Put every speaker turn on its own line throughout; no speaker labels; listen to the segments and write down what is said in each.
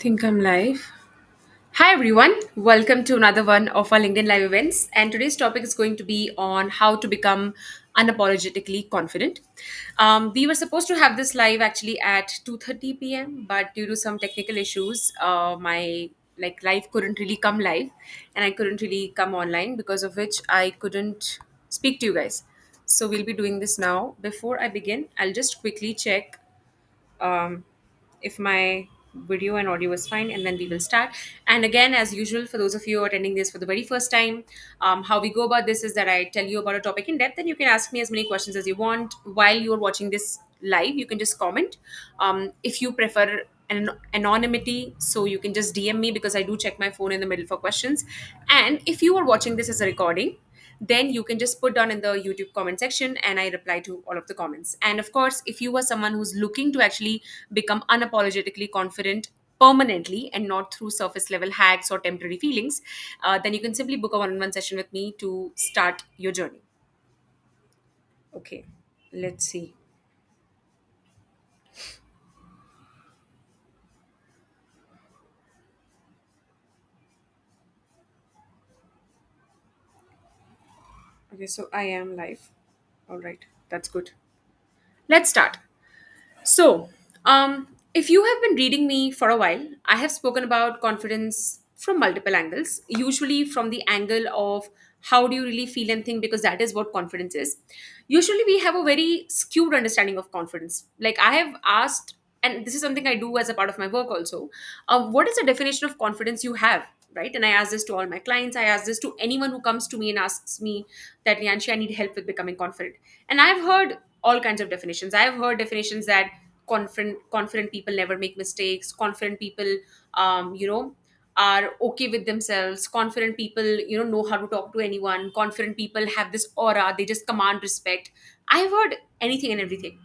Think I'm live. Hi everyone, welcome to another one of our LinkedIn live events. And today's topic is going to be on how to become unapologetically confident. We were supposed to have this live actually at 2:30 p.m., but due to some technical issues, my live couldn't really come live, and I couldn't really come online because of which I couldn't speak to you guys. So we'll be doing this now. Before I begin, I'll just quickly check um, if my video and audio is fine, and then we will start. And again, as usual, for those of you attending this for the very first time, how we go about this is that I tell you about a topic in depth, and you can ask me as many questions as you want while you are watching this live. You can just comment. If you prefer anonymity, so you can just DM me because I do check my phone in the middle for questions. And if you are watching this as a recording, then you can just put down in the YouTube comment section and I reply to all of the comments. And of course, if you are someone who's looking to actually become unapologetically confident permanently and not through surface level hacks or temporary feelings, then you can simply book a one-on-one session with me to start your journey. Okay, let's see. Okay, so I am live. All right, that's good. Let's start. So, if you have been reading me for a while, I have spoken about confidence from multiple angles, usually from the angle of how do you really feel and think, because that is what confidence is. Usually, we have a very skewed understanding of confidence. Like, I have asked, and this is something I do as a part of my work also, what is the definition of confidence you have? Right. And I ask this to all my clients. I ask this to anyone who comes to me and asks me that, Yanshi, I need help with becoming confident. And I've heard all kinds of definitions. I've heard definitions that confident people never make mistakes. Confident people, are okay with themselves. Confident people, know how to talk to anyone. Confident people have this aura. They just command respect. I've heard anything and everything.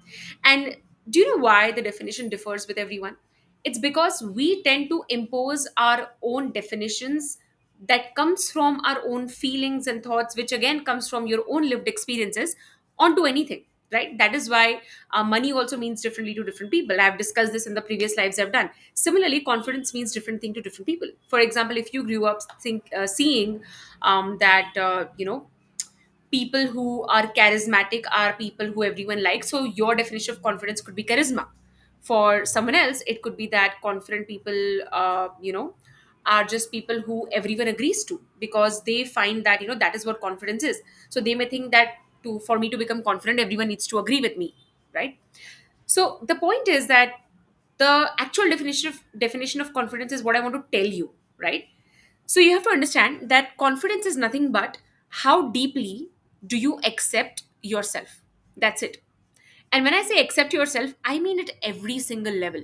And do you know why the definition differs with everyone? It's because we tend to impose our own definitions that comes from our own feelings and thoughts, which again comes from your own lived experiences onto anything, right? That is why money also means differently to different people. I've discussed this in the previous lives I've done. Similarly, confidence means different thing to different people. For example, if you grew up seeing that people who are charismatic are people who everyone likes, so your definition of confidence could be charisma. For someone else, it could be that confident people are just people who everyone agrees to because they find that that is what confidence is. So they may think that to for me to become confident, everyone needs to agree with me, right? So the point is that the actual definition of confidence is what I want to tell you, right? So you have to understand that confidence is nothing but how deeply do you accept yourself. That's it. And when I say accept yourself, I mean at every single level.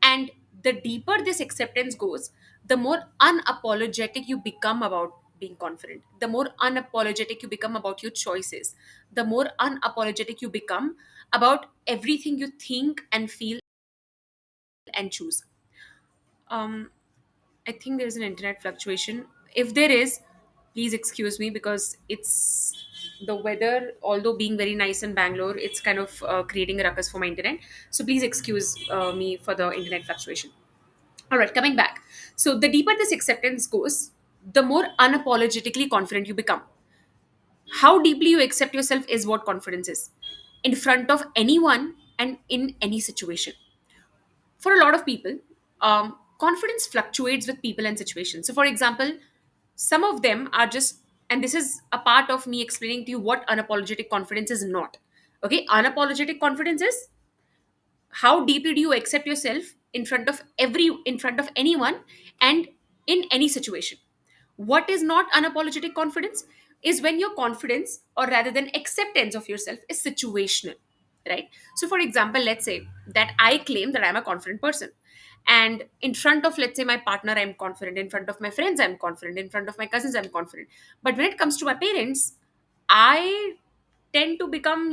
And the deeper this acceptance goes, the more unapologetic you become about being confident, the more unapologetic you become about your choices, the more unapologetic you become about everything you think and feel and choose. Um, I think there's an internet fluctuation. If there is, please excuse me because it's the weather, although being very nice in Bangalore, it's kind of creating a ruckus for my internet. So please excuse me for the internet fluctuation. All right, coming back. So the deeper this acceptance goes, the more unapologetically confident you become. How deeply you accept yourself is what confidence is in front of anyone and in any situation. For a lot of people, confidence fluctuates with people and situations. So, for example, some of them are just, and this is a part of me explaining to you what unapologetic confidence is not. Okay, unapologetic confidence is how deeply do you accept yourself in front of anyone and in any situation. What is not unapologetic confidence is when your confidence, or rather than acceptance of yourself, is situational, right? So for example, let's say that I claim that I'm a confident person, and in front of, let's say, my partner I'm confident, in front of my friends I'm confident, in front of my cousins I'm confident. But when it comes to my parents, I tend to become,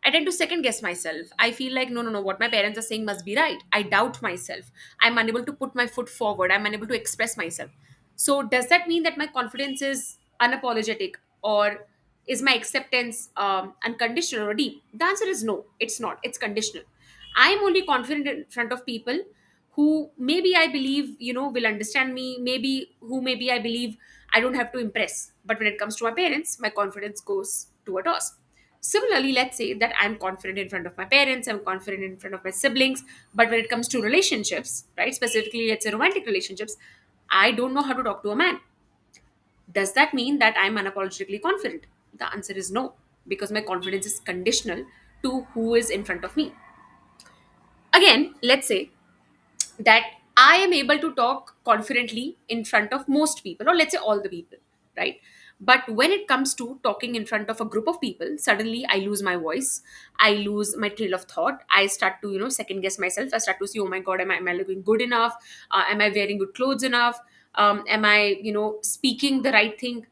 I tend to second guess myself. I feel like, no, no, no, what my parents are saying must be right. I doubt myself. I'm unable to put my foot forward. I'm unable to express myself. So, does that mean that my confidence is unapologetic, or is my acceptance unconditional or deep? The answer is no, it's not. It's conditional. I'm only confident in front of people who maybe I believe, will understand me, maybe I believe I don't have to impress. But when it comes to my parents, my confidence goes to a toss. Similarly, let's say that I'm confident in front of my parents, I'm confident in front of my siblings, but when it comes to relationships, right, specifically, let's say romantic relationships, I don't know how to talk to a man. Does that mean that I'm unapologetically confident? The answer is no, because my confidence is conditional to who is in front of me. Again, let's say that I am able to talk confidently in front of most people, or let's say all the people, right? But when it comes to talking in front of a group of people, suddenly I lose my voice, I lose my trail of thought, I start to, second guess myself, I start to see, oh my God, am I looking good enough? Am I wearing good clothes enough? Am I, speaking the right thing?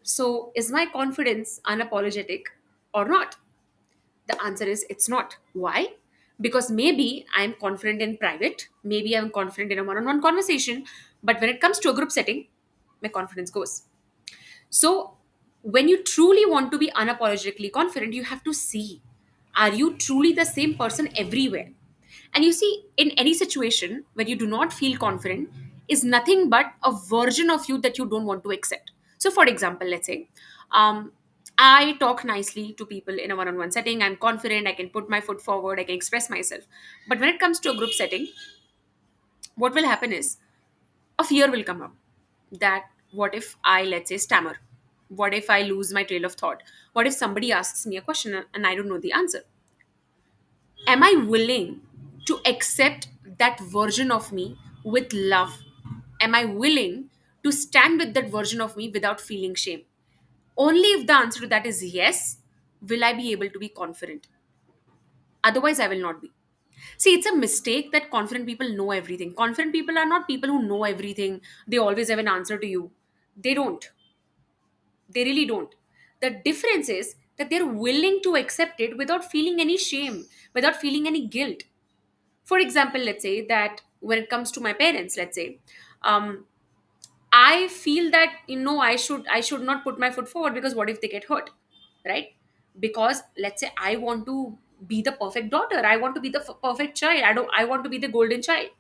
So, is my confidence unapologetic or not? The answer is it's not. Why? Because maybe I'm confident in private, maybe I'm confident in a one on one conversation, but when it comes to a group setting, my confidence goes. So, when you truly want to be unapologetically confident, you have to see, are you truly the same person everywhere? And you see, in any situation where you do not feel confident, is nothing but a version of you that you don't want to accept. So, for example, let's say, um, I talk nicely to people in a one on one setting. I'm confident, I can put my foot forward, I can express myself. But when it comes to a group setting, what will happen is a fear will come up that what if I, let's say, stammer? What if I lose my trail of thought? What if somebody asks me a question and I don't know the answer? Am I willing to accept that version of me with love? Am I willing to stand with that version of me without feeling shame? Only if the answer to that is yes, will I be able to be confident. Otherwise, I will not be. See, it's a mistake that confident people know everything. Confident people are not people who know everything. They always have an answer to you. They don't. They really don't. The difference is that they're willing to accept it without feeling any shame, without feeling any guilt. For example, let's say that when it comes to my parents, let's say, um, I feel that, I should not put my foot forward, because what if they get hurt, right? Because let's say I want to be the perfect daughter, I want to be the perfect child, I want to be the golden child.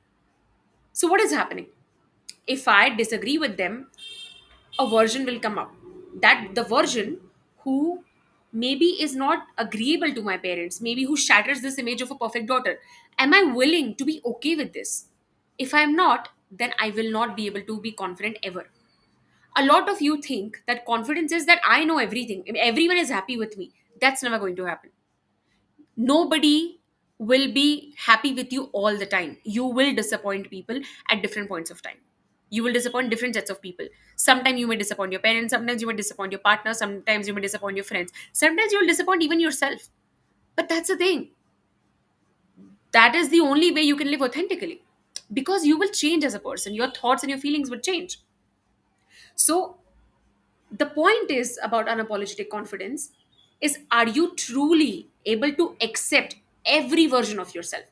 So what is happening? If I disagree with them, a version will come up, that the version who maybe is not agreeable to my parents, maybe who shatters this image of a perfect daughter. Am I willing to be okay with this? If I'm not, then I will not be able to be confident ever. A lot of you think that confidence is that I know everything, I mean, everyone is happy with me. That's never going to happen. Nobody will be happy with you all the time. You will disappoint people at different points of time. You will disappoint different sets of people. Sometimes you may disappoint your parents, sometimes you may disappoint your partner, sometimes you may disappoint your friends, sometimes you will disappoint even yourself. But that's the thing. That is the only way you can live authentically, because you will change as a person. Your thoughts and your feelings will change. So the point is about unapologetic confidence is, are you truly able to accept every version of yourself?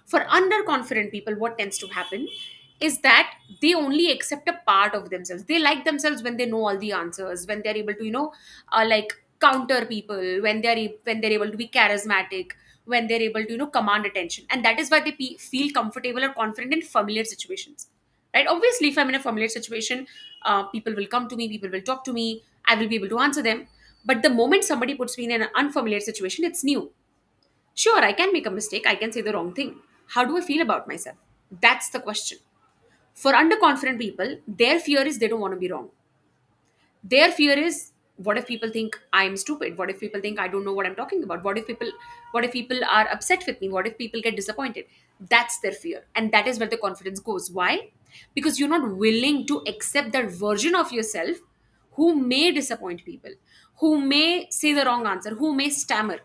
For underconfident people, what tends to happen is that they only accept a part of themselves. They like themselves when they know all the answers, when they're able to, like, counter people, when they're able to be charismatic, when they're able to, command attention. And that is why they feel comfortable or confident in familiar situations, right? Obviously, if I'm in a familiar situation, people will come to me, people will talk to me, I will be able to answer them. But the moment somebody puts me in an unfamiliar situation, it's new. Sure, I can make a mistake, I can say the wrong thing. How do I feel about myself? That's the question. For underconfident people, their fear is they don't want to be wrong. Their fear is, what if people think I'm stupid? What if people think I don't know what I'm talking about? What if people are upset with me? What if people get disappointed? That's their fear. And that is where the confidence goes. Why? Because you're not willing to accept that version of yourself who may disappoint people, who may say the wrong answer, who may stammer.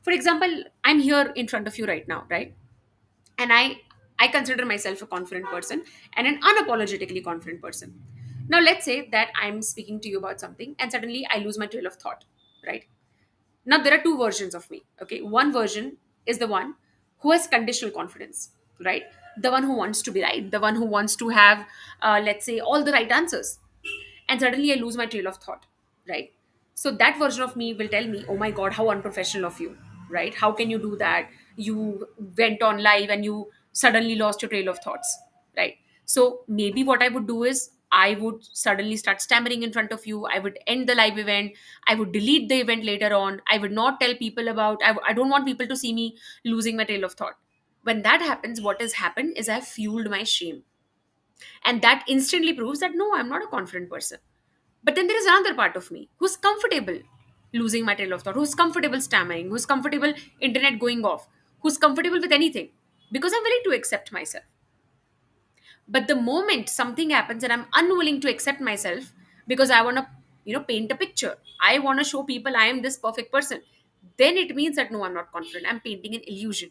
For example, I'm here in front of you right now, right? And I consider myself a confident person and an unapologetically confident person. Now let's say that I'm speaking to you about something and suddenly I lose my trail of thought, right? Now there are two versions of me. Okay, one version is the one who has conditional confidence, right? The one who wants to be right, the one who wants to have, let's say, all the right answers. And suddenly I lose my trail of thought, right? So that version of me will tell me, oh my God, how unprofessional of you, right? How can you do that? You went on live and you suddenly lost your trail of thoughts, right? So maybe what I would do is I would suddenly start stammering in front of you. I would end the live event. I would delete the event later on. I would not tell people about. I don't want people to see me losing my trail of thought. When that happens, what has happened is I've fueled my shame, and that instantly proves that no, I'm not a confident person. But then there is another part of me who's comfortable losing my trail of thought, who's comfortable stammering, who's comfortable internet going off, who's comfortable with anything because I'm willing to accept myself. But the moment something happens and I'm unwilling to accept myself because I want to, paint a picture, I want to show people I am this perfect person, then it means that no, I'm not confident. I'm painting an illusion.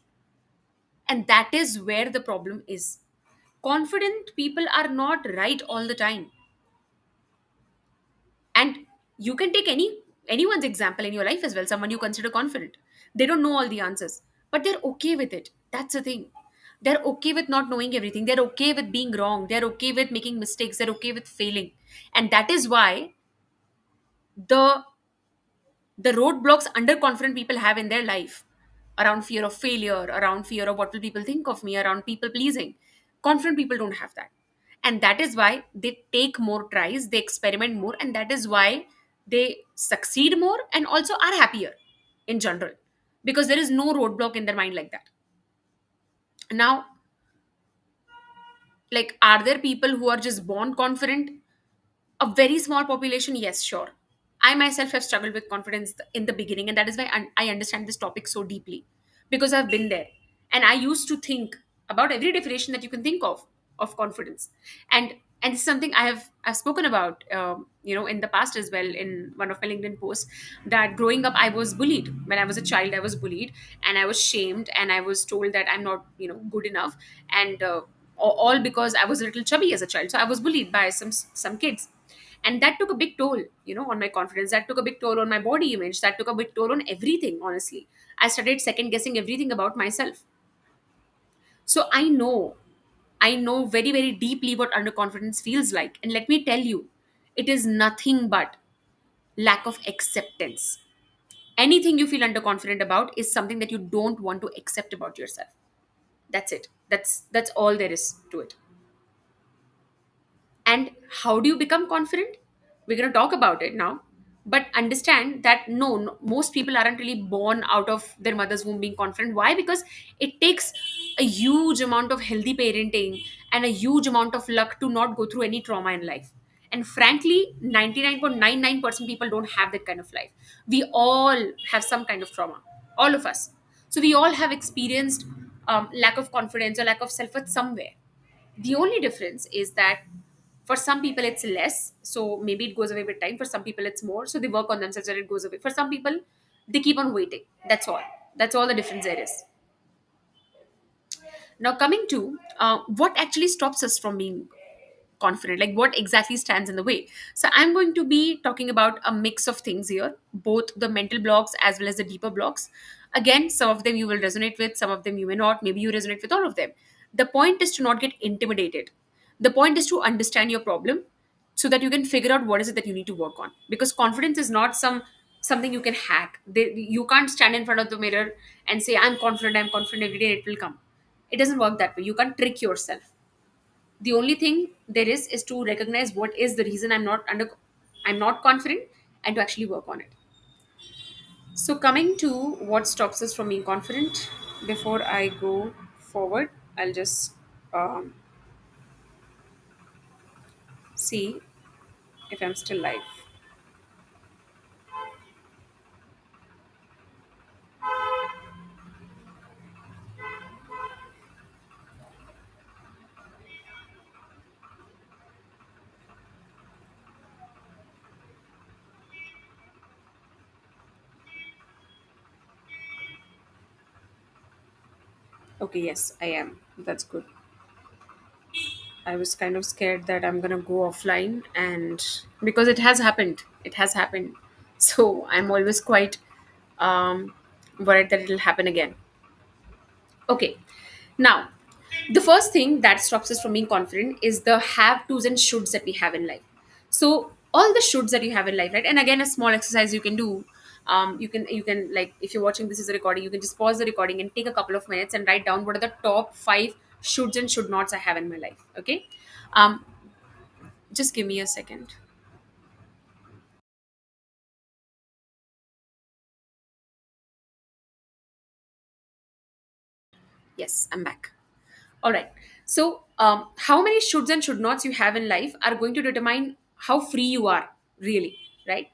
And that is where the problem is. Confident people are not right all the time. And you can take anyone's example in your life as well, someone you consider confident. They don't know all the answers, but they're okay with it. That's the thing. They're okay with not knowing everything. They're okay with being wrong. They're okay with making mistakes. They're okay with failing. And that is why the the roadblocks underconfident people have in their life, around fear of failure, around fear of what will people think of me, around people pleasing, confident people don't have that. And that is why they take more tries, they experiment more, and that is why they succeed more and also are happier in general, because there is no roadblock in their mind like that. Now, like, are there people who are just born confident? A very small population, yes, sure. I myself have struggled with confidence in the beginning, and that is why I understand this topic so deeply, because I've been there. And I used to think about every definition that you can think of confidence. And it's something I've spoken about, in the past as well, in one of my LinkedIn posts, that growing up I was bullied. When I was a child, I was bullied, and I was shamed, and I was told that I'm not, good enough. And all because I was a little chubby as a child, so I was bullied by some kids. And that took a big toll, on my confidence. That took a big toll on my body image. That took a big toll on everything, honestly. I started second guessing everything about myself. So I know very, very deeply what underconfidence feels like. And let me tell you, it is nothing but lack of acceptance. Anything you feel underconfident about is something that you don't want to accept about yourself. That's it. That's all there is to it. And how do you become confident? We're going to talk about it now. But understand that no, most people aren't really born out of their mother's womb being confident. Why? Because it takes a huge amount of healthy parenting and a huge amount of luck to not go through any trauma in life. And frankly, 99.99% people don't have that kind of life. We all have some kind of trauma, all of us. So we all have experienced lack of confidence or lack of self-worth somewhere. The only difference is that for some people it's less, so maybe it goes away with time. For some people it's more, so they work on themselves and it goes away. For some people, they keep on waiting. That's all the difference there is. Now, coming to what actually stops us from being confident, like what exactly stands in the way. So I'm going to be talking about a mix of things here, both the mental blocks as well as the deeper blocks. Again, some of them you will resonate with, some of them you may not. Maybe you resonate with all of them. The point is to not get intimidated. The point is to understand your problem so that you can figure out what is it that you need to work on, because confidence is not something you can hack. You can't stand in front of the mirror and say I'm confident every day, it will come. It doesn't work that way. You can't trick yourself. The only thing there is to recognize what is the reason I'm not confident, and to actually work on it. So coming to what stops us from being confident, before I go forward, I'll just um, see if I'm still live. Okay, yes, I am. That's good. I was kind of scared that I'm gonna go offline, and because it has happened. So I'm always quite worried that it'll happen again. Okay. Now, the first thing that stops us from being confident is the have tos and shoulds that we have in life. So all the shoulds that you have in life, right? And again, a small exercise you can do. You can, like, if you're watching this as a recording, you can just pause the recording and take a couple of minutes and write down what are the top five shoulds and should nots I have in my life. Okay. Um, just give me a second. Yes, I'm back. All right. So, how many shoulds and should nots you have in life are going to determine how free you are, really, right?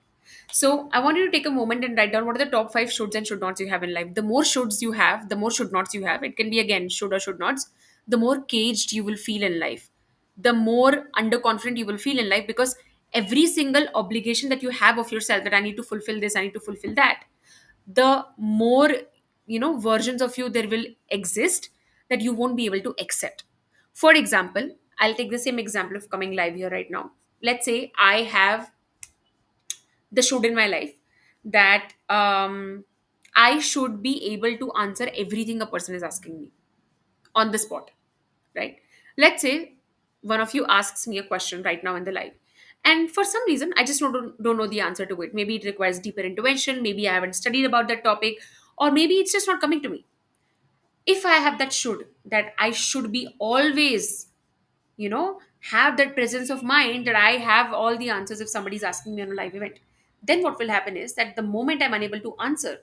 So, I want you to take a moment and write down what are the top five shoulds and should nots you have in life. The more shoulds you have, the more should nots you have. It can be again should or should nots. The more caged you will feel in life, the more underconfident you will feel in life, because every single obligation that you have of yourself, that I need to fulfill this, I need to fulfill that, the more versions of you there will exist that you won't be able to accept. For example, I'll take the same example of coming live here right now. Let's say I have the should in my life that I should be able to answer everything a person is asking me on the spot, right? Let's say one of you asks me a question right now in the live, and for some reason I just don't know the answer to it. Maybe it requires deeper intervention, maybe I haven't studied about that topic, or maybe it's just not coming to me. If I have that should, that I should be always, have that presence of mind that I have all the answers if somebody's asking me on a live event, then what will happen is that the moment I'm unable to answer,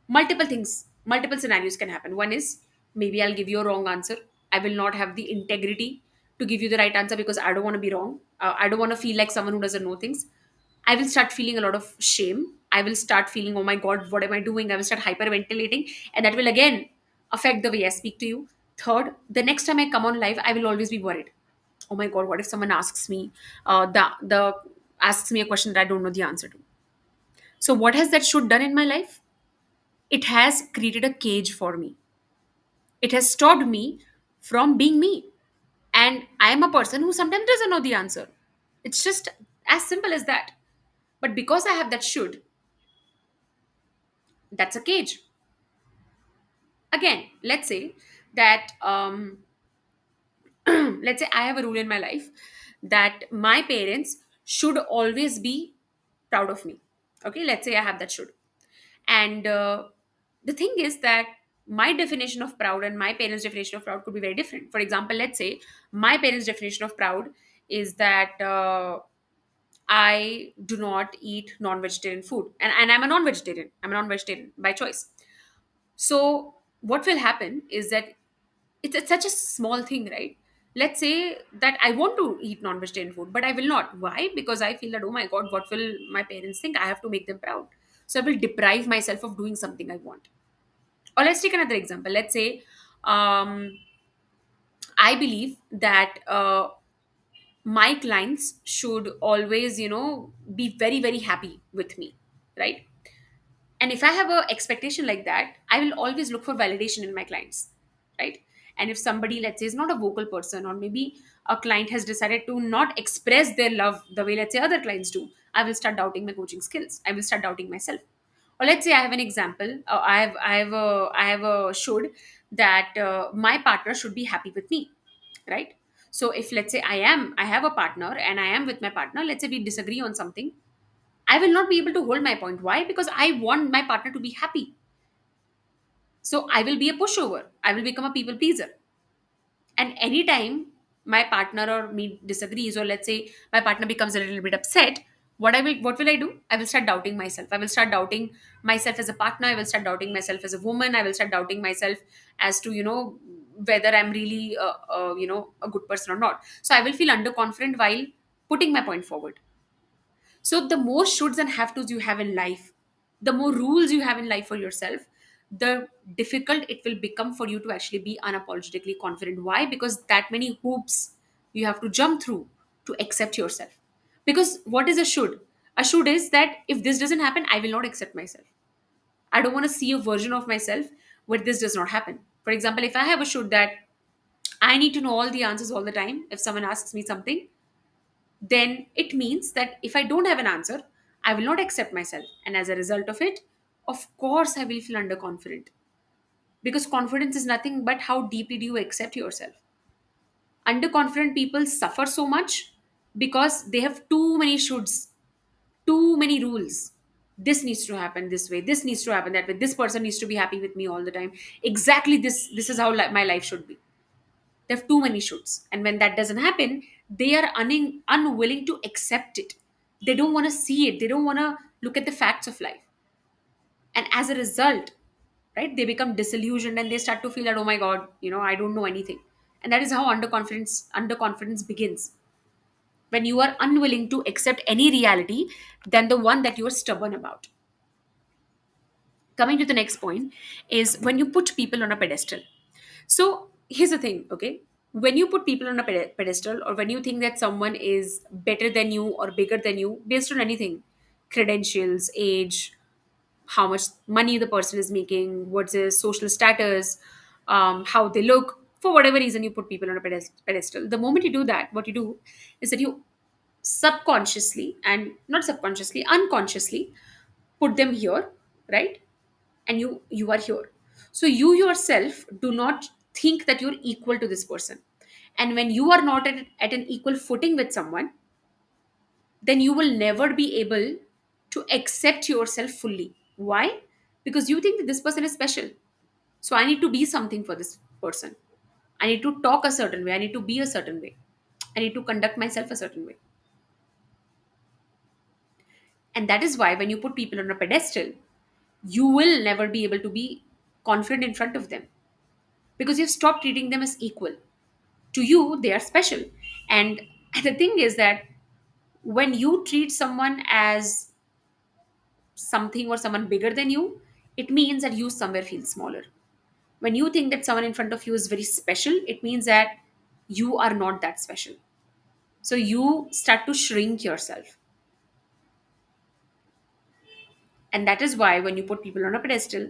multiple things, multiple scenarios can happen. One is, maybe I'll give you a wrong answer. I will not have the integrity to give you the right answer because I don't want to be wrong. I don't want to feel like someone who doesn't know things. I will start feeling a lot of shame. I will start feeling, oh my god, what am I doing? I will start hyperventilating, and that will again affect the way I speak to you. Third, the next time I come on live, I will always be worried. Oh my god, what if someone asks me the asks me a question that I don't know the answer to? So what has that should done in my life? It has created a cage for me. It has stopped me from being me. And I am a person who sometimes doesn't know the answer. It's just as simple as that. But because I have that should, that's a cage. Again, let's say that let's say I have a rule in my life that my parents should always be proud of me. Okay, let's say I have that should. And the thing is that my definition of proud and my parents' definition of proud could be very different. For example, let's say my parents' definition of proud is that I do not eat non-vegetarian food, and I'm a non-vegetarian. I'm a non-vegetarian by choice. So what will happen is that it's such a small thing, right? Let's say that I want to eat non-vegetarian food, but I will not. Why? Because I feel that, oh my god, what will my parents think? I have to make them proud. So I will deprive myself of doing something I want. Or let's take another example. Let's say um, I believe that my clients should always, be very, very happy with me, right? And if I have a expectation like that, I will always look for validation in my clients, right? And if somebody, let's say, is not a vocal person, or maybe a client has decided to not express their love the way, let's say, other clients do, I will start doubting my coaching skills. I will start doubting myself. Or let's say I have an example. I have a should that my partner should be happy with me, right? So if, let's say, I have a partner and I am with my partner, let's say we disagree on something, I will not be able to hold my point. Why? Because I want my partner to be happy. So I will be a pushover. I will become a people pleaser. And anytime my partner or me disagrees, or let's say my partner becomes a little bit upset, what will I do? I will start doubting myself. I will start doubting myself as a partner. I will start doubting myself as a woman. I will start doubting myself as to, whether I'm really a good person or not. So I will feel underconfident while putting my point forward. So the more shoulds and have tos you have in life, the more rules you have in life for yourself, the difficult it will become for you to actually be unapologetically confident. Why? Because that many hoops you have to jump through to accept yourself. Because what is a should? A should is that if this doesn't happen, I will not accept myself. I don't want to see a version of myself where this does not happen. For example, if I have a should that I need to know all the answers all the time, if someone asks me something, then it means that if I don't have an answer, I will not accept myself. And as a result of it, of course, I will feel underconfident. Because confidence is nothing but how deeply do you accept yourself. Underconfident people suffer so much because they have too many shoulds, too many rules. This needs to happen this way. This needs to happen that way. This person needs to be happy with me all the time. Exactly this. This is how my life should be. They have too many shoulds. And when that doesn't happen, they are unwilling to accept it. They don't want to see it. They don't want to look at the facts of life. And as a result, right, they become disillusioned and they start to feel that, oh my God, I don't know anything. And that is how underconfidence begins. When you are unwilling to accept any reality than the one that you are stubborn about. Coming to the next point is when you put people on a pedestal. So here's the thing, okay? When you put people on a pedestal, or when you think that someone is better than you or bigger than you based on anything, credentials, age, how much money the person is making, what's their social status, how they look, for whatever reason you put people on a pedestal. The moment you do that, what you do is that you subconsciously, and not subconsciously, unconsciously put them here, right? And you are here. So you yourself do not think that you're equal to this person. And when you are not at an equal footing with someone, then you will never be able to accept yourself fully. Why? Because you think that this person is special. So I need to be something for this person. I need to talk a certain way. I need to be a certain way. I need to conduct myself a certain way. And that is why when you put people on a pedestal, you will never be able to be confident in front of them, because you've stopped treating them as equal. To you, they are special. And the thing is that when you treat someone as something or someone bigger than you, it means that you somewhere feel smaller. When you think that someone in front of you is very special, it means that you are not that special. So you start to shrink yourself. And that is why when you put people on a pedestal,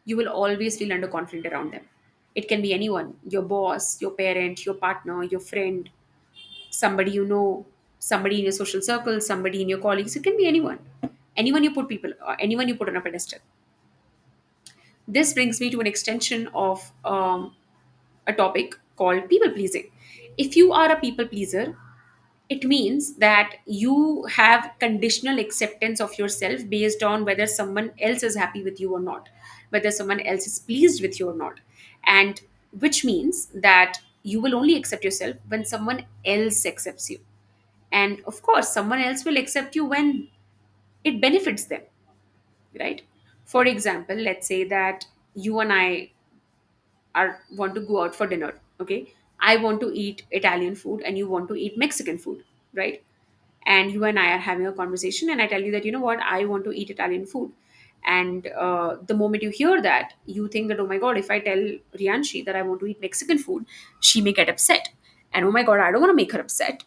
you will always feel underconfident around them. It can be anyone: your boss, your parent, your partner, your friend, somebody you know, somebody in your social circle, somebody in your colleagues. It can be anyone. Anyone you put on a pedestal. This brings me to an extension of a topic called people pleasing. If you are a people pleaser, it means that you have conditional acceptance of yourself based on whether someone else is happy with you or not, whether someone else is pleased with you or not. And which means that you will only accept yourself when someone else accepts you. And of course, someone else will accept you when it benefits them, right? For example, let's say that you and I are want to go out for dinner, okay? I want to eat Italian food and you want to eat Mexican food, right? And you and I are having a conversation, and I tell you that, you know what, I want to eat Italian food. And the moment you hear that, you think that, oh my God, if I tell Rianshi that I want to eat Mexican food, she may get upset. And oh my God, I don't want to make her upset,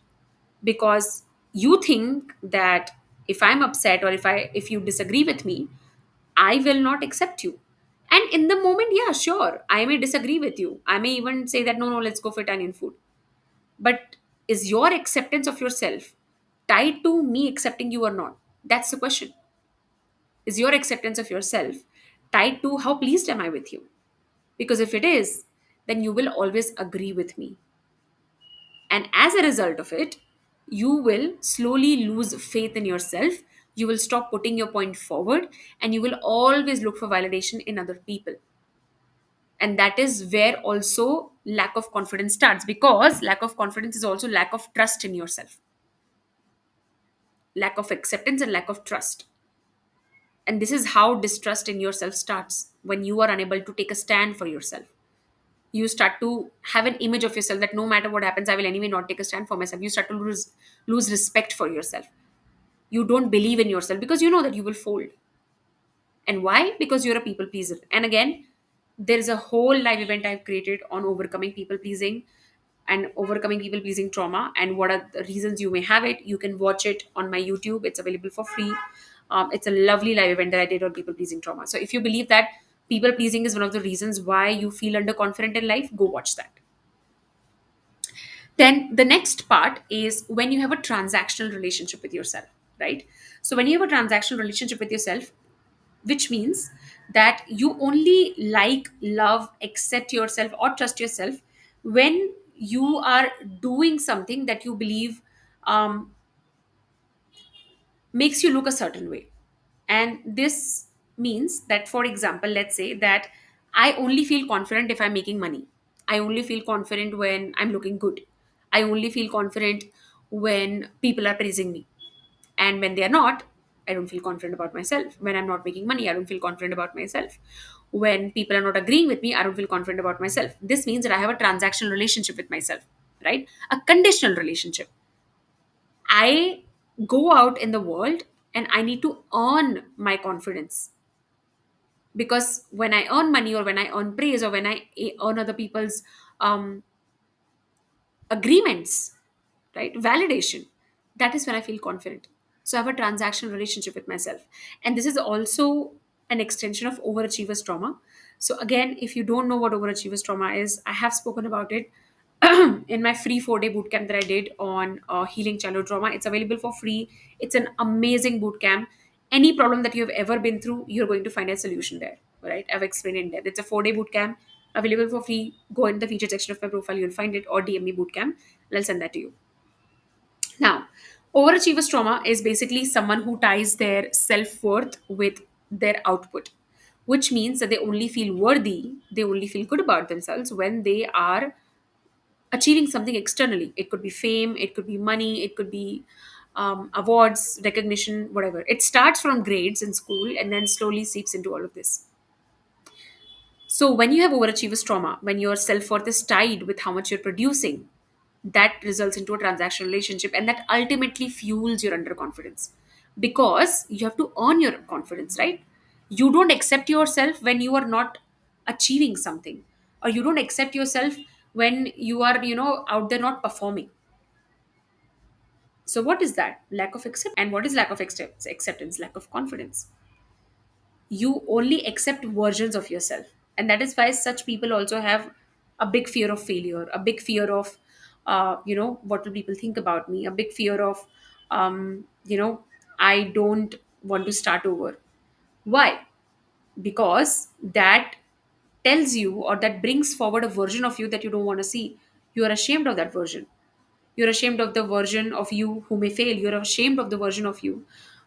because you think that if I'm upset, or if you disagree with me, I will not accept you. And in the moment, yeah, sure, I may disagree with you. I may even say that, no, no, let's go for Italian food. But is your acceptance of yourself tied to me accepting you or not? That's the question. Is your acceptance of yourself tied to how pleased am I with you? Because if it is, then you will always agree with me. And as a result of it, you will slowly lose faith in yourself. You will stop putting your point forward, and you will always look for validation in other people. And that is where also lack of confidence starts, because lack of confidence is also lack of trust in yourself, lack of acceptance and lack of trust. And this is how distrust in yourself starts: when you are unable to take a stand for yourself. You start to have an image of yourself that no matter what happens, I will anyway not take a stand for myself. You start to lose respect for yourself. You don't believe in yourself because you know that you will fold. And why? Because you're a people pleaser. And again, there is a whole live event I've created on overcoming people pleasing and overcoming people pleasing trauma, and what are the reasons you may have it. You can watch it on my YouTube. It's available for free. It's a lovely live event that I did on people pleasing trauma. So if you believe that people pleasing is one of the reasons why you feel underconfident in life, go watch that. Then the next part is when you have a transactional relationship with yourself, right? So when you have a transactional relationship with yourself, which means that you only like, love, accept yourself, or trust yourself when you are doing something that you believe um, makes you look a certain way. And this means that, for example, let's say that I only feel confident if I'm making money. I only feel confident when I'm looking good. I only feel confident when people are praising me. And when they are not, I don't feel confident about myself. When I'm not making money, I don't feel confident about myself. When people are not agreeing with me, I don't feel confident about myself. This means that I have a transactional relationship with myself, right? A conditional relationship. I go out in the world and I need to earn my confidence, because when I earn money, or when I earn praise, or when I earn other people's um, agreements, right, validation, that is when I feel confident. So I have a transactional relationship with myself. And this is also an extension of overachievers trauma. So again, if you don't know what overachievers trauma is, I have spoken about it in my free 4-day bootcamp that I did on healing childhood trauma. It's available for free. It's an amazing bootcamp. Any problem that you have ever been through, you're going to find a solution there. Right? I've explained it in depth. It's a 4-day bootcamp available for free. Go in the featured section of my profile, you'll find it, or DM me bootcamp, and I'll send that to you. Now, overachievers trauma is basically someone who ties their self worth with their output, which means that they only feel worthy, they only feel good about themselves when they are achieving something externally. It could be fame, it could be money, it could be awards, recognition, whatever. It starts from grades in school and then slowly seeps into all of this. So, when you have overachievers trauma, when your self worth is tied with how much you're producing, that results into a transactional relationship, and that ultimately fuels your underconfidence, because you have to earn your confidence, right? You don't accept yourself when you are not achieving something, or you don't accept yourself when you are, out there not performing. So, what is that? Lack of accept. And what is lack of acceptance? Lack of confidence. You only accept versions of yourself, and that is why such people also have a big fear of failure, a big fear of what will people think about me, a big fear of I don't want to start over. Why? Because that tells you, or that brings forward a version of you that you don't want to see. You are ashamed of that version. You're ashamed of the version of you who may fail. You're ashamed of the version of you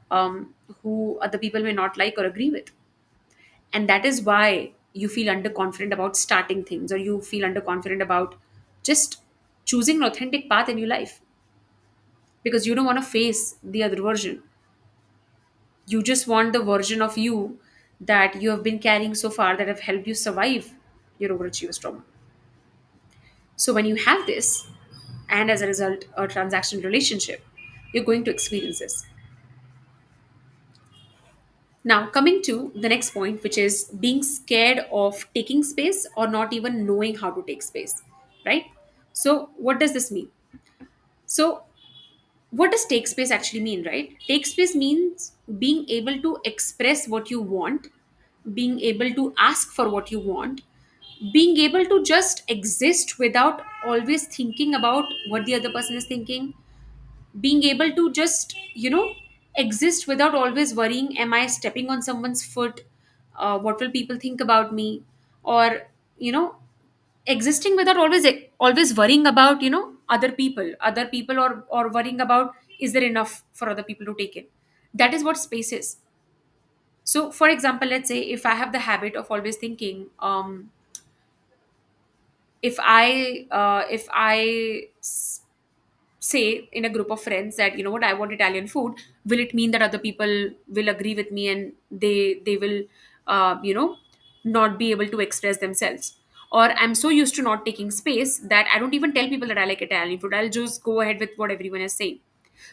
who other people may not like or agree with. And that is why you feel underconfident about starting things, or you feel underconfident about just choosing an authentic path in your life, because you don't want to face the other version. You just want the version of you that you have been carrying so far, that have helped you survive your overachievers trauma. So when you have this, and as a result a transaction relationship, you're going to experience this. Now, coming to the next point, which is being scared of taking space or not even knowing how to take space, right? So, what does this mean? So, what does take space actually mean, right? Take space means being able to express what you want, being able to ask for what you want, being able to just exist without always thinking about what the other person is thinking, being able to just exist without always worrying, am I stepping on someone's foot, what will people think about me, or you know existing without always worrying about other people, or worrying about, is there enough for other people to take in. That is what space is. So for example, let's say if I have the habit of always thinking, if I say in a group of friends that, you know what, I want Italian food, will it mean that other people will agree with me, and they will uh, you know not be able to express themselves? Or I'm so used to not taking space that I don't even tell people that I like Italian food. I'll just go ahead with what everyone is saying.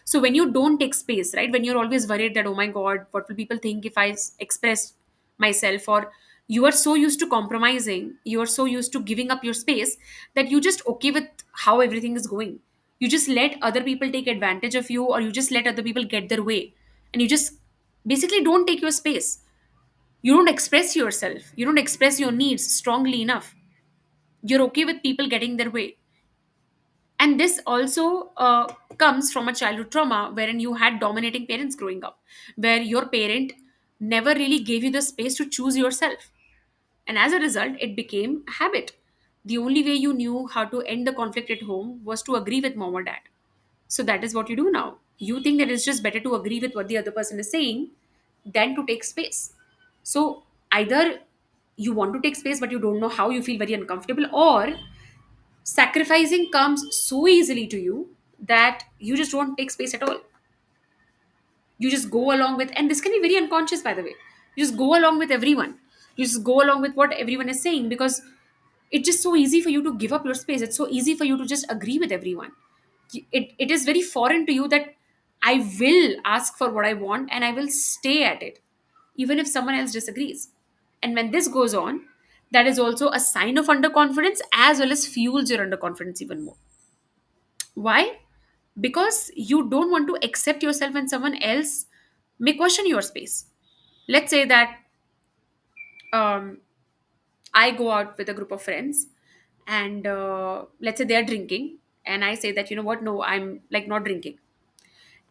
So when you don't take space, right, when you're always worried that, oh my god, what will people think if I express myself, or you are so used to compromising, you are so used to giving up your space, that you just okay with how everything is going. You just let other people take advantage of you, or you just let other people get their way, and you just basically don't take your space. You don't express yourself, you don't express your needs strongly enough. You're okay with people getting their way. And this also comes from a childhood trauma wherein you had dominating parents growing up, where your parent never really gave you the space to choose yourself. And as a result, it became a habit. The only way you knew how to end the conflict at home was to agree with mom or dad. So that is what you do now. You think that it's just better to agree with what the other person is saying than to take space. So either you want to take space but you don't know how, you feel very uncomfortable, or Sacrificing comes so easily to you that you just don't take space at all. You just go along with, and this can be very unconscious, by the way. You just go along with everyone. You just go along with what everyone is saying because it's just so easy for you to give up your space. It's so easy for you to just agree with everyone. It is very foreign to you that I will ask for what I want and I will stay at it, even if someone else disagrees. And when this goes on, that is also a sign of underconfidence as well as fuels your underconfidence even more. Why? Because you don't want to accept yourself when someone else may question your space. Let's say that um, I go out with a group of friends, and let's say they're drinking, and I say that, you know what, no, I'm like not drinking.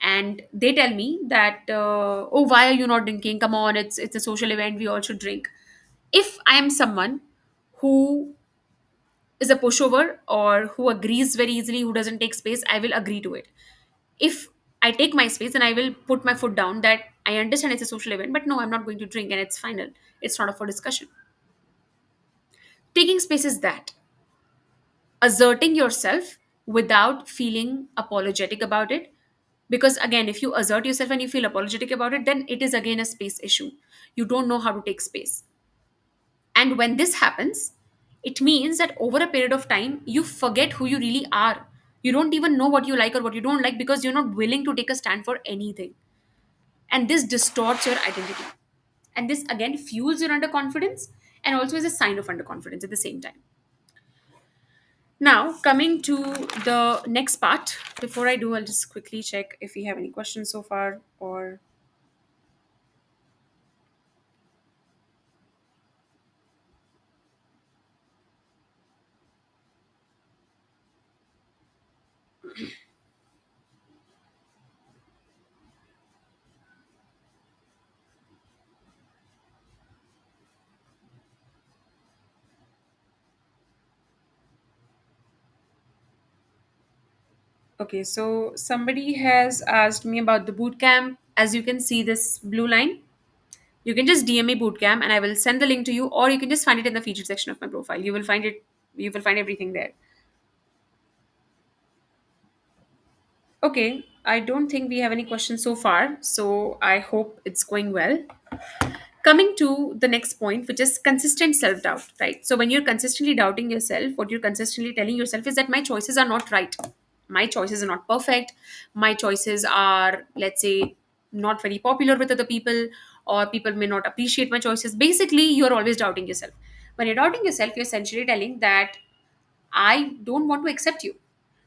And they tell me that, oh, why are you not drinking? Come on, it's a social event, we all should drink. If I am someone who is a pushover or who agrees very easily, who doesn't take space, I will agree to it. If I take my space and I will put my foot down that I understand it's a social event, but no, I'm not going to drink and it's final. It's not up for discussion. Taking space is that. Asserting yourself without feeling apologetic about it. Because again, if you assert yourself and you feel apologetic about it, then it is again a space issue. You don't know how to take space. And when this happens, it means that over a period of time, you forget who you really are. You don't even know what you like or what you don't like because you're not willing to take a stand for anything. And this distorts your identity. And this again fuels your underconfidence and also is a sign of underconfidence at the same time. Now, coming to the next part, before I do, I'll just quickly check if we have any questions so far or. Okay, so somebody has asked me about the boot camp. As you can see, this blue line, you can just DM me boot camp and I will send the link to you, or you can just find it in the featured section of my profile. You will find it, you will find everything there. Okay, I don't think we have any questions so far, so I hope it's going well. Coming to the next point, which is consistent self doubt, right? So, when you're consistently doubting yourself, what you're consistently telling yourself is that my choices are not right. My choices are not perfect. My choices are, let's say, not very popular with other people, or people may not appreciate my choices. Basically, you're always doubting yourself. When you're doubting yourself, you're essentially telling that I don't want to accept you.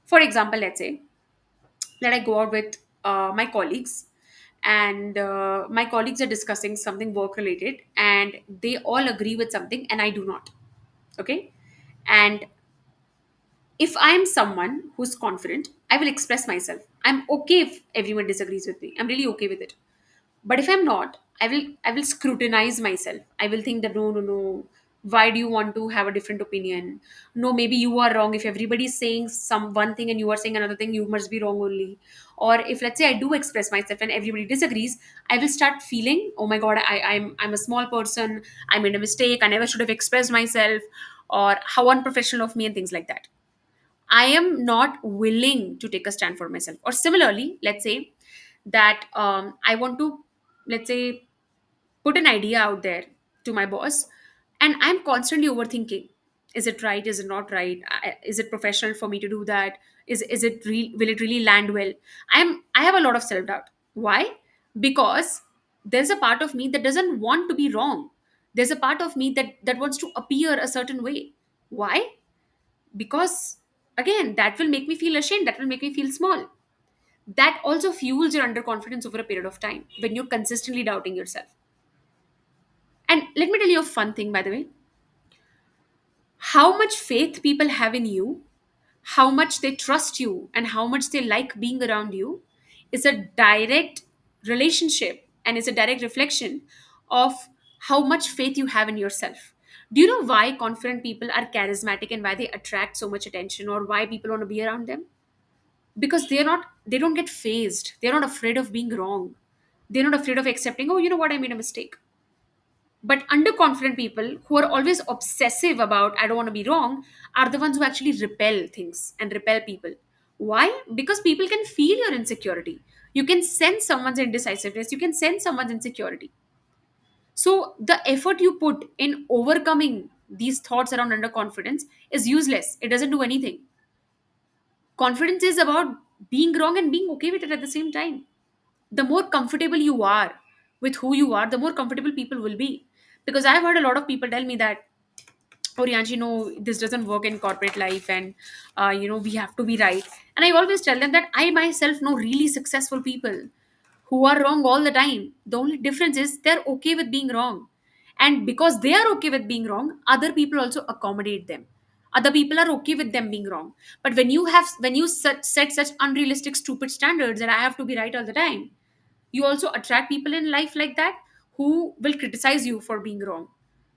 For example, let's say that I go out with my colleagues, and my colleagues are discussing something work related, and they all agree with something, and I do not. Okay. And if I'm someone who's confident, I will express myself. I'm okay if everyone disagrees with me. I'm really okay with it. But if I'm not, I will scrutinize myself. I will think that, no, no, no, why do you want to have a different opinion? No, maybe you are wrong. If everybody's saying some one thing and you are saying another thing, you must be wrong only. Or if, let's say, I do express myself and everybody disagrees, I will start feeling, oh my god, I'm a small person, I made a mistake, I never should have expressed myself, or how unprofessional of me, and things like that. I am not willing to take a stand for myself. Or similarly, let's say that I want to, let's say, put an idea out there to my boss, and I'm constantly overthinking. Is it right? Is it not right? Is it professional for me to do that? Is it real? Will it really land well? I have a lot of self doubt. Why? Because there's a part of me that doesn't want to be wrong. There's a part of me that wants to appear a certain way. Why? Because again, that will make me feel ashamed, that will make me feel small. That also fuels your underconfidence over a period of time when you're consistently doubting yourself. And let me tell you a fun thing, by the way. How much faith people have in you, how much they trust you, and how much they like being around you is a direct relationship and is a direct reflection of how much faith you have in yourself. Do you know why confident people are charismatic and why they attract so much attention, or why people want to be around them? Because they don't get phased. They're not afraid of being wrong. They're not afraid of accepting, oh, you know what, I made a mistake. But underconfident people who are always obsessive about, I don't want to be wrong, are the ones who actually repel things and repel people. Why? Because people can feel your insecurity. You can sense someone's indecisiveness. You can sense someone's insecurity. So the effort you put in overcoming these thoughts around underconfidence is useless. It doesn't do anything. Confidence is about being wrong and being okay with it at the same time. The more comfortable you are with who you are, the more comfortable people will be. Because I've heard a lot of people tell me that, oh, Rianchi, no, this doesn't work in corporate life, and we have to be right. And I always tell them that I myself know really successful people who are wrong all the time. The only difference is they're okay with being wrong. And because they are okay with being wrong, other people also accommodate them. Other people are okay with them being wrong. But when you set such unrealistic, stupid standards that I have to be right all the time, you also attract people in life like that who will criticize you for being wrong.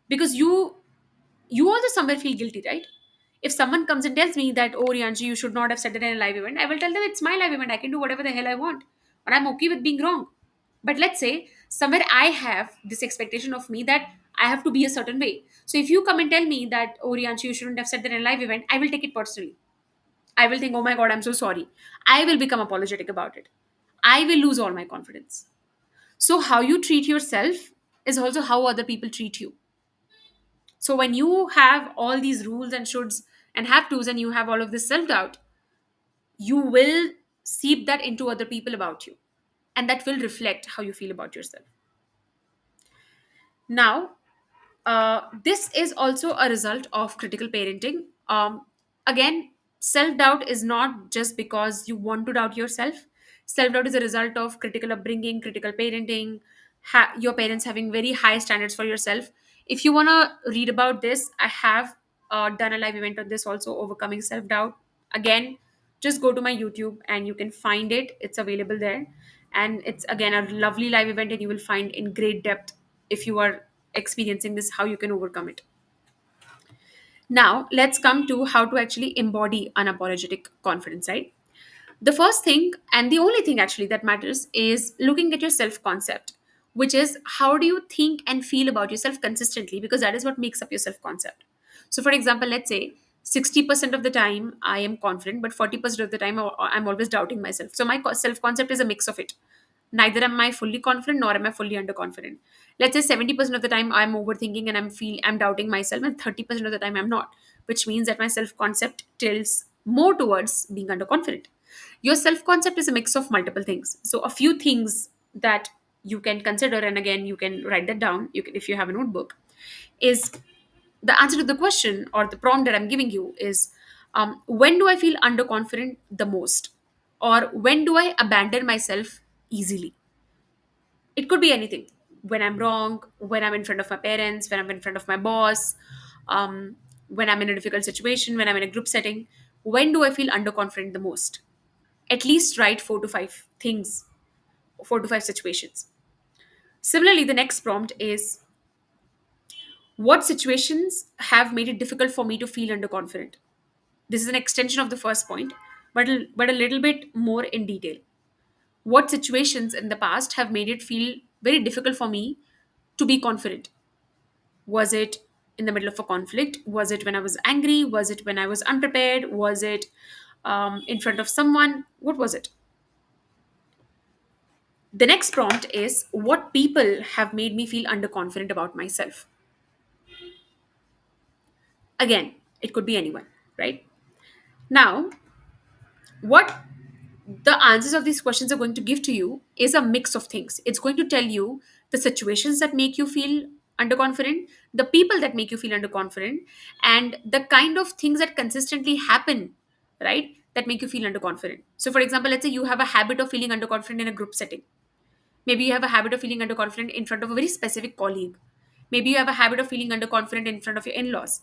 Because you also somewhere feel guilty, right? If someone comes and tells me that, oh, Rianji, you should not have said it in a live event, I will tell them it's my live event. I can do whatever the hell I want. And I'm okay with being wrong. But let's say somewhere I have this expectation of me that I have to be a certain way. So if you come and tell me that, oh, Rianchi, you shouldn't have said that in a live event, I will take it personally. I will think, oh my God, I'm so sorry. I will become apologetic about it. I will lose all my confidence. So how you treat yourself is also how other people treat you. So when you have all these rules and shoulds and have tos, and you have all of this self doubt, you will seep that into other people about you. And that will reflect how you feel about yourself. Now, this is also a result of critical parenting. Again, self doubt is not just because you want to doubt yourself. Self doubt is a result of critical upbringing, critical parenting, your parents having very high standards for yourself. If you want to read about this, I have done a live event on this also, overcoming self doubt. Again, just go to my YouTube and you can find it. It's available there. And it's again a lovely live event, and you will find in great depth, if you are experiencing this, how you can overcome it. Now, let's come to how to actually embody unapologetic confidence, right? The first thing, and the only thing actually that matters, is looking at your self concept, which is how do you think and feel about yourself consistently, because that is what makes up your self concept. So, for example, let's say 60% of the time I am confident, but 40% of the time I'm always doubting myself. So, my self concept is a mix of it. Neither am I fully confident nor am I fully underconfident. Let's say 70% of the time I'm overthinking and I'm doubting myself, and 30% of the time I'm not, which means that my self-concept tilts more towards being underconfident. Your self-concept is a mix of multiple things. So a few things that you can consider, and again you can write that down, you can, if you have a notebook, is the answer to the question or the prompt that I'm giving you is, when do I feel underconfident the most? Or when do I abandon myself easily? It could be anything. When I'm wrong, when I'm in front of my parents, when I'm in front of my boss, when I'm in a difficult situation, when I'm in a group setting. When do I feel underconfident the most? At least write 4 to 5 things, 4 to 5 situations. Similarly, the next prompt is, what situations have made it difficult for me to feel underconfident? This is an extension of the first point, but a little bit more in detail. What situations in the past have made it feel very difficult for me to be confident? Was it in the middle of a conflict? Was it when I was angry? Was it when I was unprepared? Was it in front of someone? What was it? The next prompt is, what people have made me feel underconfident about myself? Again, it could be anyone, right? Now, what the answers of these questions are going to give to you is a mix of things. It's going to tell you the situations that make you feel underconfident, the people that make you feel underconfident, and the kind of things that consistently happen, right, that make you feel underconfident. So, for example, let's say you have a habit of feeling underconfident in a group setting. Maybe you have a habit of feeling underconfident in front of a very specific colleague. Maybe you have a habit of feeling underconfident in front of your in laws.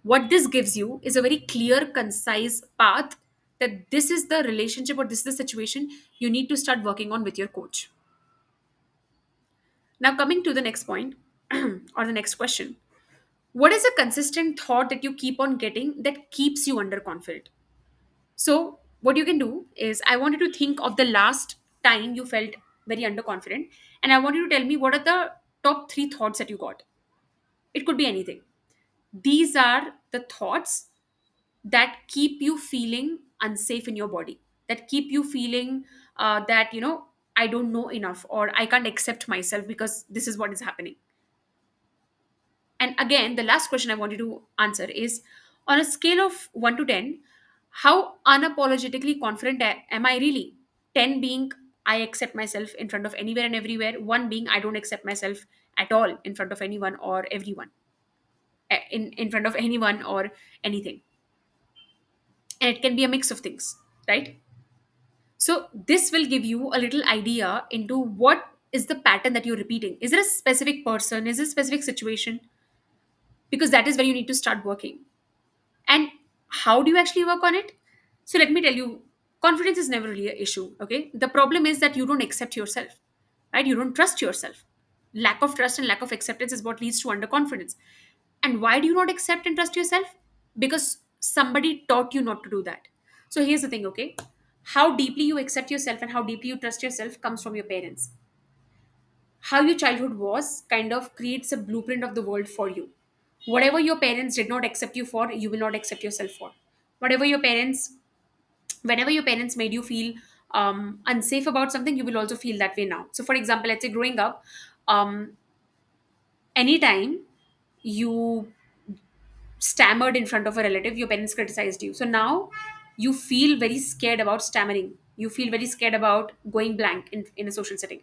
What this gives you is a very clear, concise path that this is the relationship or this is the situation you need to start working on with your coach. Now, coming to the next point or the next question, what is a consistent thought that you keep on getting that keeps you underconfident? So, what you can do is, I want you to think of the last time you felt very underconfident, and I want you to tell me what are the top three thoughts that you got. It could be anything. These are the thoughts that keep you feeling unsafe in your body, that keep you feeling that, I don't know enough, or I can't accept myself because this is what is happening. And again, the last question I want you to answer is, on a scale of 1 to 10, how unapologetically confident am I really? 10 being I accept myself in front of anywhere and everywhere, 1 being I don't accept myself at all in front of anyone or everyone, in front of anyone or anything. And it can be a mix of things, right? So this will give you a little idea into what is the pattern that you're repeating. Is it a specific person? Is it a specific situation? Because that is where you need to start working. And how do you actually work on it? So let me tell you, confidence is never really an issue. Okay. The problem is that you don't accept yourself, right? You don't trust yourself. Lack of trust and lack of acceptance is what leads to underconfidence. And why do you not accept and trust yourself? Because somebody taught you not to do that. So here's the thing, okay? How deeply you accept yourself and how deeply you trust yourself comes from your parents. How your childhood was kind of creates a blueprint of the world for you. Whatever your parents did not accept you for, you will not accept yourself for. Whatever your parents, whenever your parents made you feel unsafe about something, you will also feel that way now. So, for example, let's say growing up, um, anytime you stammered in front of a relative, your parents criticized you. So now you feel very scared about stammering. You feel very scared about going blank in a social setting.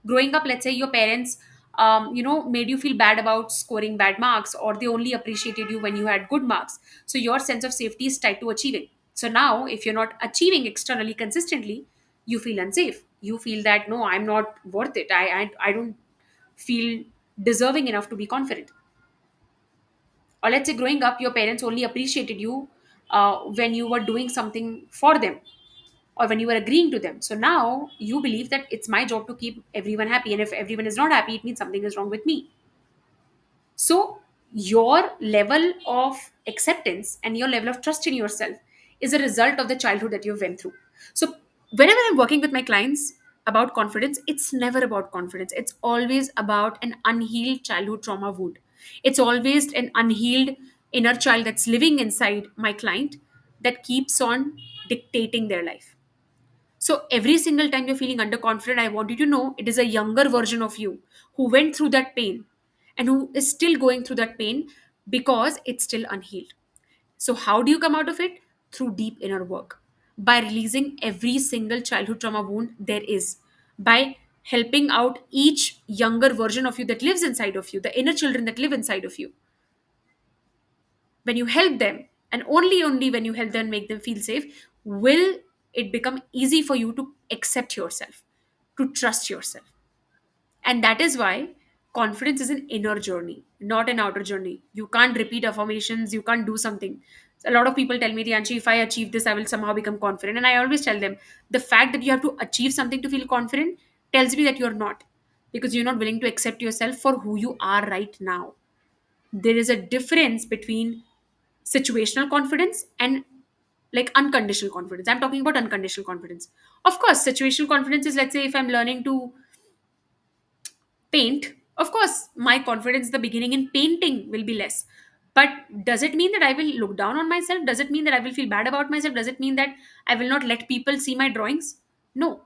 Growing up, let's say your parents, made you feel bad about scoring bad marks, or they only appreciated you when you had good marks. So your sense of safety is tied to achieving. So now, if you're not achieving externally consistently, you feel unsafe. You feel that no, I'm not worth it. I don't feel deserving enough to be confident. Or let's say growing up, your parents only appreciated you when you were doing something for them or when you were agreeing to them. So now you believe that it's my job to keep everyone happy, and if everyone is not happy, it means something is wrong with me. So your level of acceptance and your level of trust in yourself is a result of the childhood that you went through. So whenever I'm working with my clients about confidence, it's never about confidence. It's always about an unhealed childhood trauma wound. It's always an unhealed inner child that's living inside my client that keeps on dictating their life. So every single time you're feeling underconfident, I want you to know it is a younger version of you who went through that pain and who is still going through that pain because it's still unhealed. So how do you come out of it? Through deep inner work. By releasing every single childhood trauma wound there is. By helping out each younger version of you that lives inside of you, the inner children that live inside of you. When you help them, and only when you help them, make them feel safe, will it become easy for you to accept yourself, to trust yourself. And that is why confidence is an inner journey, not an outer journey. You can't repeat affirmations, you can't do something. A lot of people tell me, Rianchi, if I achieve this, I will somehow become confident. And I always tell them, the fact that you have to achieve something to feel confident tells me that you're not, because you're not willing to accept yourself for who you are right now. There is a difference between situational confidence and like unconditional confidence. I'm talking about unconditional confidence. Of course, situational confidence is, let's say, if I'm learning to paint, of course, my confidence in the beginning in painting will be less. But does it mean that I will look down on myself? Does it mean that I will feel bad about myself? Does it mean that I will not let people see my drawings? No.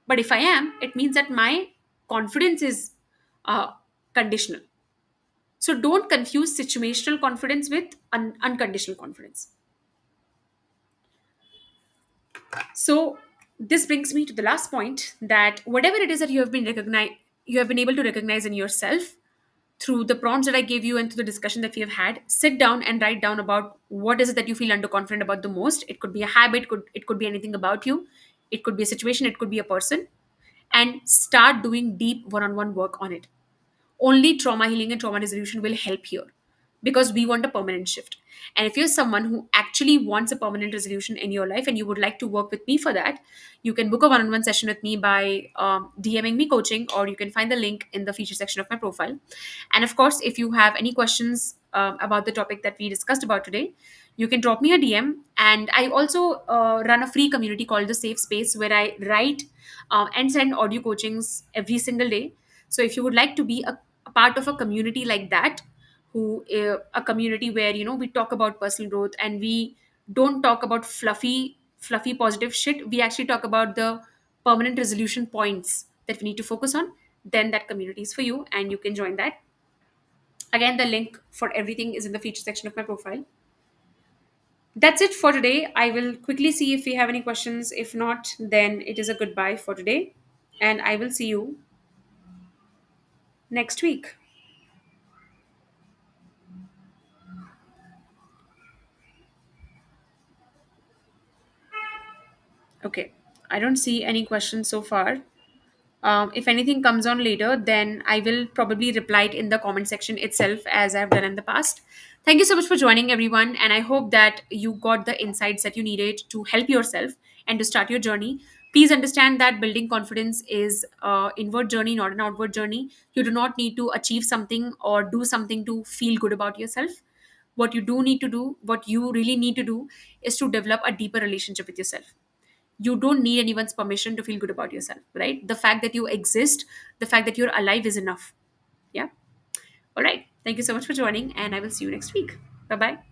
But if I am, it means that my confidence is uh, conditional. So don't confuse situational confidence with unconditional confidence. So this brings me to the last point, that whatever it is that you have been able to recognize in yourself through the prompts that I gave you and through the discussion that we have had, sit down and write down about what is it that you feel underconfident about the most. It could be a habit, it could be anything about you, it could be a situation, it could be a person, and start doing deep one-on-one work on it. Only trauma healing and trauma resolution will help here, because we want a permanent shift. And if you're someone who actually wants a permanent resolution in your life and you would like to work with me for that, you can book a one-on-one session with me by DMing me coaching, or you can find the link in the feature section of my profile. And of course, if you have any questions about the topic that we discussed about today, you can drop me a DM. And I also run a free community called the Safe Space, where I write and send audio coachings every single day. So if you would like to be a part of a community like that, who a community where we talk about personal growth and we don't talk about fluffy positive shit, we actually talk about the permanent resolution points that we need to focus on, then that community is for you and you can join that. Again, the link for everything is in the feature section of my profile. That's it for today. I will quickly see if we have any questions. If not, then it is a goodbye for today. And I will see you next week. Okay. I don't see any questions so far. If anything comes on later, then I will probably reply it in the comment section itself as I've done in the past. Thank you so much for joining, everyone. And I hope that you got the insights that you needed to help yourself and to start your journey. Please understand that building confidence is an inward journey, not an outward journey. You do not need to achieve something or do something to feel good about yourself. What you do need to do, what you really need to do, is to develop a deeper relationship with yourself. You don't need anyone's permission to feel good about yourself, right? The fact that you exist, the fact that you're alive is enough. Yeah. All right, thank you so much for joining and I will see you next week. Bye bye.